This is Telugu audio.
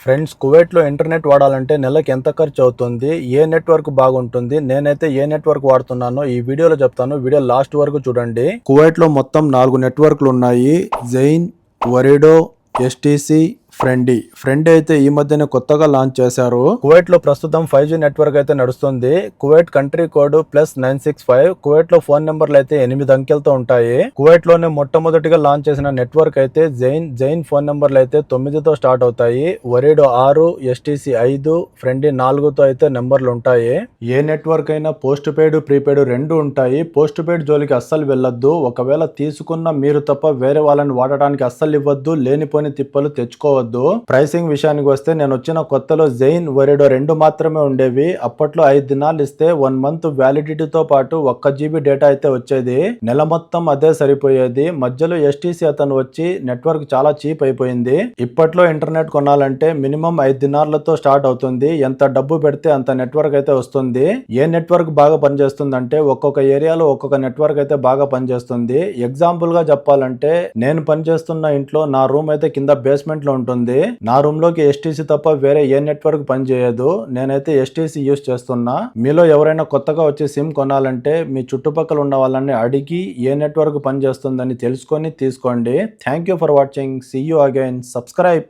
ఫ్రెండ్స్, కువైట్లో ఇంటర్నెట్ వాడాలంటే నెలకి ఎంత ఖర్చు అవుతుంది, ఏ నెట్వర్క్ బాగుంటుంది, నేనైతే ఏ నెట్వర్క్ వాడుతున్నానో ఈ వీడియోలో చెప్తాను. వీడియో లాస్ట్ వరకు చూడండి. కువైట్లో మొత్తం 4 నెట్వర్క్లు ఉన్నాయి. జైన్, వరిడో, ఎస్టీసీ, ఫ్రెండ్ అయితే ఈ మధ్యనే కొత్తగా లాంచ్ చేశారు. కువైట్ లో ప్రస్తుతం 5G నెట్వర్క్ అయితే నడుస్తుంది. Kuwait country code +965. కువైట్ లో ఫోన్ నెంబర్లు అయితే 8 అంకెలతో ఉంటాయి. కువైట్ లోనే మొట్టమొదటిగా లాంచ్ చేసిన నెట్వర్క్ అయితే జైన్ ఫోన్ నెంబర్లు అయితే 9తో స్టార్ట్ అవుతాయి. వరిడో 6, ఎస్టీసీ 5, ఫ్రెండ్ 4తో అయితే నెంబర్లు ఉంటాయి. ఏ నెట్వర్క్ అయినా పోస్ట్ పెయిడ్, ప్రీపెయిడ్ రెండు ఉంటాయి. పోస్ట్ పెయిడ్ జోలికి అస్సలు వెళ్ళొద్దు. ఒకవేళ తీసుకున్న మీరు తప్ప వేరే వాళ్ళని వాడడానికి అస్సలు ఇవ్వద్దు. లేనిపోని తిప్పలు తెచ్చుకోవద్దు. ప్రైసింగ్ విషయానికి వస్తే నేను వచ్చిన కొత్తలో జైన్, వరిడో 2 మాత్రమే ఉండేవి. అప్పట్లో 5 దినాలు ఇస్తే 1 మంత్ వ్యాలిడిటీతో పాటు 1 GB డేటా అయితే వచ్చేది. నెల మొత్తం అదే సరిపోయేది. మధ్యలో ఎస్టీసీ అతను వచ్చి నెట్వర్క్ చాలా చీప్ అయిపోయింది. ఇప్పట్లో ఇంటర్నెట్ కొనాలంటే మినిమం 5 దినార్లతో స్టార్ట్ అవుతుంది. ఎంత డబ్బు పెడితే అంత నెట్వర్క్ అయితే వస్తుంది. ఏ నెట్వర్క్ బాగా పనిచేస్తుందంటే ఒక్కొక్క ఏరియాలో ఒక్కొక్క నెట్వర్క్ అయితే బాగా పనిచేస్తుంది. ఎగ్జాంపుల్ గా చెప్పాలంటే నేను పనిచేస్తున్న ఇంట్లో నా రూమ్ అయితే కింద బేస్మెంట్ లో ఉంటుంది. నా రూమ్ లోకి ఎస్టీసీ తప్ప వేరే ఏ నెట్వర్క్ పనిచేయదు. నేనైతే ఎస్టీసీ యూస్ చేస్తున్నా. మీలో ఎవరైనా కొత్తగా వచ్చి సిమ్ కొనాలంటే మీ చుట్టుపక్కల ఉన్న వాళ్ళని అడిగి ఏ నెట్వర్క్ పనిచేస్తుందని తెలుసుకొని తీసుకోండి. Thank you for watching. See you again. Subscribe.